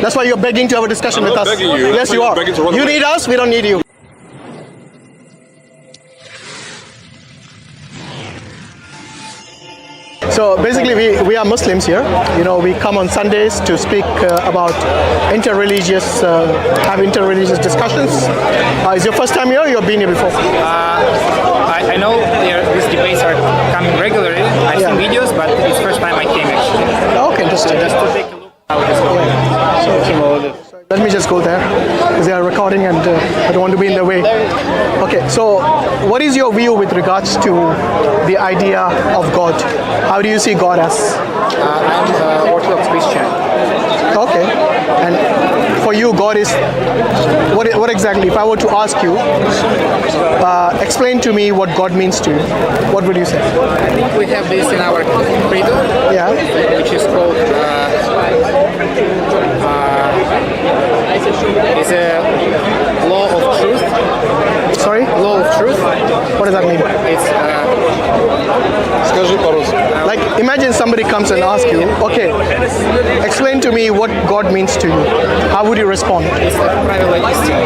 That's why you're begging to have a discussion with us. Begging you. Yes, you are. You need us, we don't need you. So basically we are Muslims here. You know, we come on Sundays to speak about interreligious, have interreligious discussions. Is your first time here or you've been here before? I know these debates are coming regularly. I've seen videos, but it's first time I came actually. Okay, interesting. Just to take a look how it is going. So let me just go there because they are recording and I don't want to be in their way. Okay, so what is your view with regards to the idea of God? How do you see God as? I'm an Orthodox Christian. Okay, and for you, God is what exactly? If I were to ask you, explain to me what God means to you. What would you say? I think we have this in our credo, Yeah. which is called is a law of truth. Sorry? Law of truth. What does that mean? It's Скажи по-русски. Like, imagine somebody comes and asks you, okay, explain to me what God means to you. How would you respond? it's like правило истины.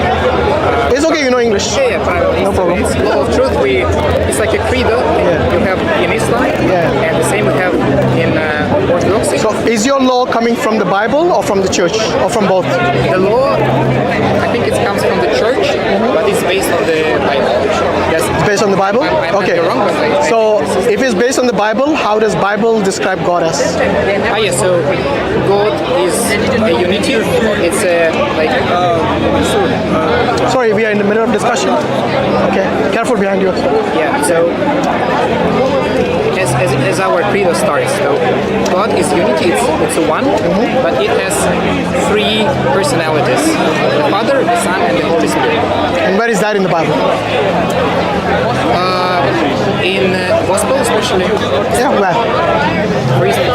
It's okay, you know English. Yeah, правило истины. No problem. It's law of truth. It's like a credo you have in Islam, and the same we have in Orthodoxy. So, is your law coming from the Bible or from the church or from both? The law, I think it comes from the church, but it's based on the Bible. Yes. It's based on the Bible? I might Okay. be wrong, but So, if it's based on the Bible, how does Bible describe God as? yes, so God is a unity. It's like Sorry, we are in the middle of discussion. Okay, careful behind you. yeah. So as our credo starts, so God is unity. It's a one, but it has three personalities: the Father, the Son, and the Holy Spirit. And where is that in the Bible? In Gospel, especially, Yeah, where?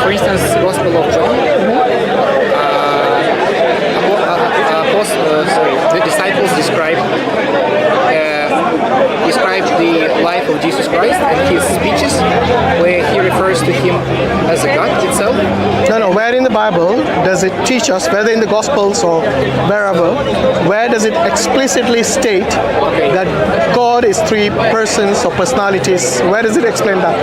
for instance, Gospel of John. The disciples describe the life of Jesus Christ and his speeches, where he refers to him as a God itself. No, where in the Bible does it teach us, whether in the Gospels or wherever, where does it explicitly state that God is three persons or personalities? Where does it explain that?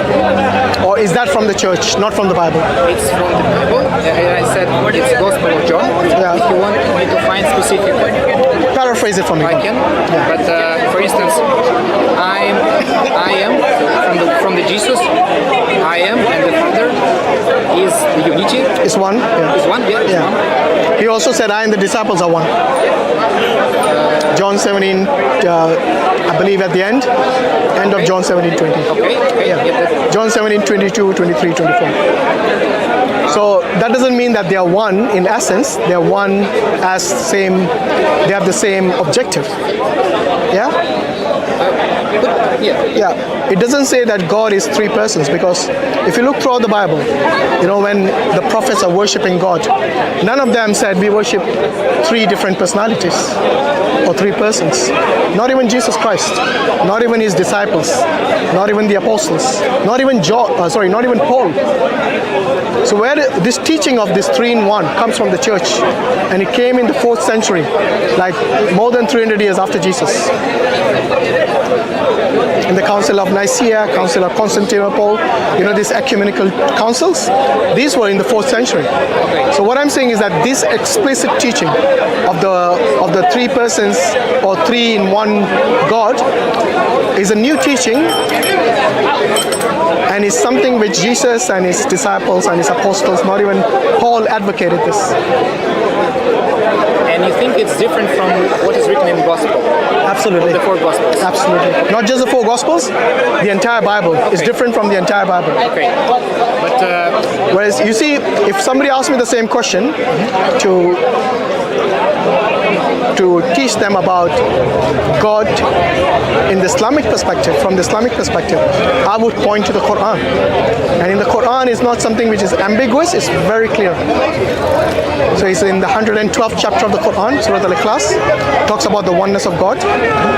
Or is that from the church, not from the Bible? It's from the Bible. I said it's Gospel of John. Yeah. If you want me to find specific, Paraphrase it for me. I can. But for instance, I am from the Jesus. I am, and the Father is the unity. It's one. Yeah. Is one. Yeah. It's one. He also said, I and the disciples are one. John 17, I believe at the end of John 17:20. Okay. Yeah. John 17:22, 23, 24. So that doesn't mean that they are one in essence. They are one as same. They have the same objective. Yeah. Yeah. It doesn't say that God is three persons, because if you look throughout the Bible, you know, when the prophets are worshiping God, none of them said we worship three different personalities or three persons. Not even Jesus Christ, not even his disciples, not even the apostles, not even not even Paul. So where this teaching of this three in one comes from the church, and it came in the 4th century, like more than 300 years after Jesus. In the Council of Nicaea, Council of Constantinople, you know, these ecumenical councils, these were in the 4th century. So what I'm saying is that this explicit teaching of the three persons or three in one God is a new teaching, and is something which Jesus and his disciples and his apostles, not even Paul, advocated this. And you think it's different from what is written in the Gospel? Absolutely. The 4 Gospels? Absolutely. Not just the 4 Gospels, the entire Bible is different from the entire Bible. Okay. But Whereas, you see, if somebody asked me the same question to teach them about God in the Islamic perspective, from the Islamic perspective, I would point to the Quran. And in the Quran is not something which is ambiguous, it's very clear. So it's in the 112th chapter of the Quran, Surah Al-Ikhlas, talks about the oneness of God,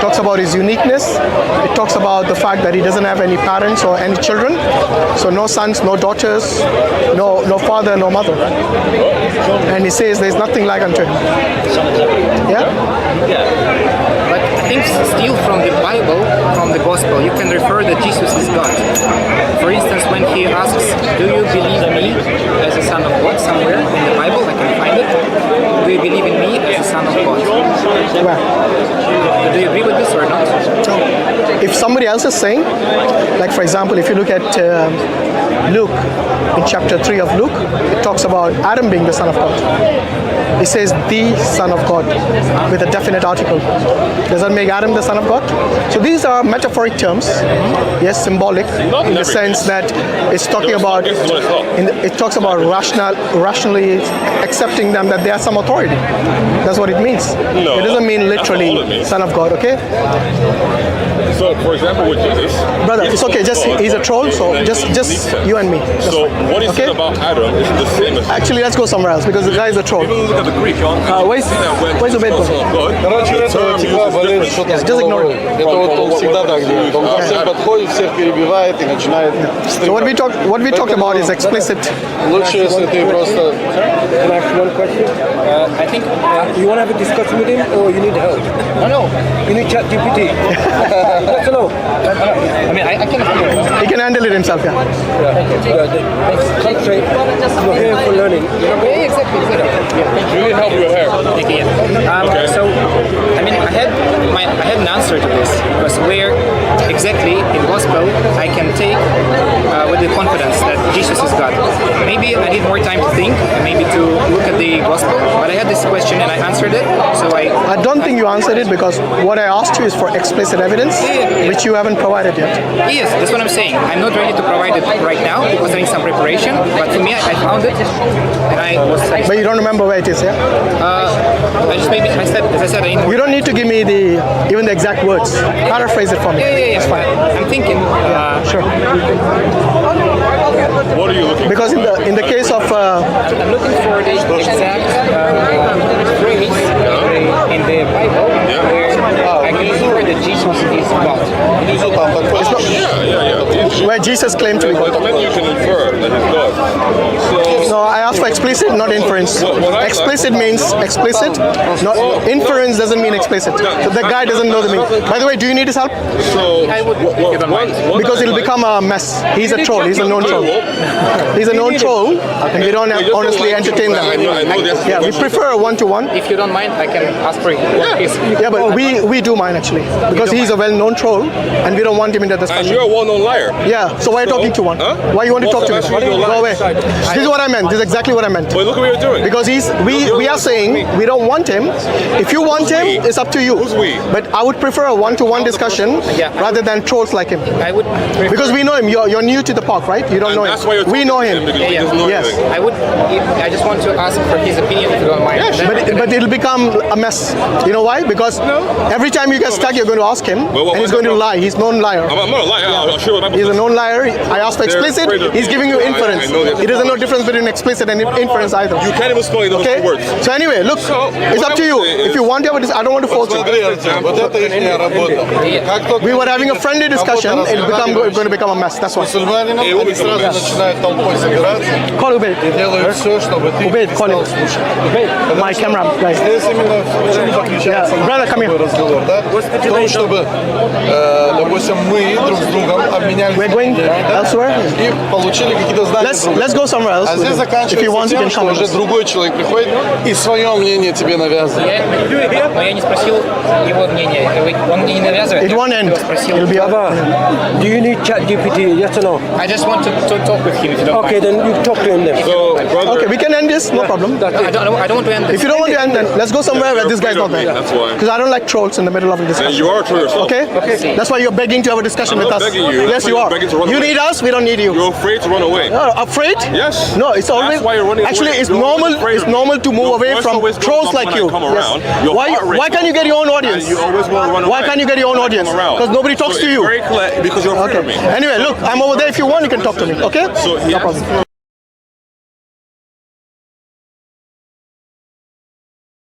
talks about his uniqueness, it talks about the fact that he doesn't have any parents or any children, so no sons, no daughters, no father, no mother. And he says there's nothing like unto him. Yeah? But things steal from the Bible, from the Gospel. You can refer that Jesus is God. For instance, when he asks, "Do you believe me as a son of God?" somewhere in the Bible, I can find it. Do you believe in me as a son of God? Where? Do you agree with this or not? If somebody else is saying, like for example, if you look at Luke, in chapter 3 of Luke, it talks about Adam being the son of God. It says the son of God with a definite article. Does that make Adam the son of God? So these are metaphoric terms, yes, symbolic, in the sense that it's talking about, it talks about rationally accepting them that they are some authority. That's what it means. No, it doesn't mean literally son of God, okay? So, for example, with Jesus, Brother, it's okay. Just he's a troll, so just you and me. That's so fine. what he said about Adam is the same as. Actually, let's go somewhere else because the guy is a troll. Even look at the Greek, John. Where's the bed? Just ignore it. Это вот он всегда так делает. Он ко всем подходит, всех перебивает и начинает So what we talked about is explicit. Лучше, если ты просто... Can I ask one question? I think. You want to have a discussion with him or you need help? No. You need ChatGPT. Yes or no? I mean, I can. He can handle it himself. Yeah. Concentrate. You're here for learning. Yeah, exactly. We need help with hair. Thank you. So, I mean, I had an answer to this because where exactly in gospel I can take with the confidence that Jesus is God. Maybe I need more time to think, maybe to look at the gospel. But I had this question and I answered it. So I don't think you answered it because what I asked you is for explicit evidence, which you haven't provided yet. Yes, that's what I'm saying. I'm not ready to provide it right now because I need some preparation. But for me, I found it, and I was. But you don't remember where it is, yeah? I just maybe as I said, I need more. You don't need to give me even the exact words. Paraphrase it for me. Yeah. It's fine. I'm thinking. Sure. What are you looking Because in the case of I'm looking for the exact phrase in the Bible where I can infer that Jesus is God. Внизу там такой... Yeah. where Jesus claimed to be God. Then you can infer that he's God. So, No, I asked for explicit, not inference. Explicit means explicit. Not inference doesn't mean explicit. So the guy doesn't know the meaning. By the way, do you need his help? I would, if you don't mind. Because it'll become a mess. He's a troll. He's a known troll. He's a known troll, and we don't honestly entertain them. Yeah, we prefer a one-to-one. If you don't mind, I can ask for his. Yeah, but we do mind actually because he's a well-known troll, and we don't want him in the and discussion. you're a well-known liar. Yeah, so why are you talking to one? Huh? Why you want to talk to me? What's the message you're Go away. lying? This is what I meant. This is exactly what I meant. But look at what you're doing. Because we are saying we don't want him. If you want him, it's up to you. Who's we? But I would prefer a one-to-one discussion rather than trolls like him. I would. Because we know him. You're new to the park, right? You don't And know that's him. why you're We talking know to him. because he doesn't know Yes. anything. I would. I just want to ask for his opinion, if you don't mind. But it'll become a mess. You know why? Because every time you get stuck, you're going to ask him, Well, and he's what's going the to problem? lie. He's known liar. I'm not a liar. I'll show you what He's a known liar. I asked for They're explicit. afraid of He's me. giving you I inference. know that. He doesn't know difference between explicit and inference either. You can't even spell those Okay. words. So anyway, look, So, it's what up to I you. would say If you want to have a I don't want to force Смотри, you. Артем, вот это их работа. Как только We were having a friendly discussion. It's going to become a mess. That's why. мусульманинам, они сразу начинают толпой собираться Call Ubaid. и делают все, чтобы ты Ubaid, call him. перестал слушать. My camera, guys. Здесь именно в чем заключается Yeah. Brother, come here. такой разговор, да? В том, чтобы, допустим, мы друг с другом обменялись We're going elsewhere. и получили какие-то знания. Let's go somewhere else. А здесь If you заканчивается want, you тем, can что come. уже другой человек приходит и свое мнение тебе навязывает. Но я не спросил его мнение. Он мне не навязывает. It won't end. Я спросил. It'll be up. Do you need ChatGPT? Yes or no? I just want to talk with him, if you don't Okay, mind. then you talk to him then. So, brother, Okay, we can end this. No problem. No, I don't want to end this. If you don't want to end, then let's go somewhere where this guy's not there. That's why. Because I don't like trolls in the middle of a and discussion. you are true yourself. Okay? That's why you're begging to have a discussion I'm with not us. begging you. Yes, That's why you you're are. begging to run You away. need us, we don't need you. You're afraid to run away. Afraid? Yes. No, it's always That's why you're running actually away. it's You're normal. always afraid It's of me. normal to move Your away voice from always goes trolls up like when I you. come Yes. around. Your heart rate Why can't you get your own audience? And you always want to run Why away can't you get your own when I audience? come around. Because nobody talks So to it's you. very clear because you're afraid Okay. of me. Anyway, look, I'm over there. If you want, you can talk to me. Okay? So No problem.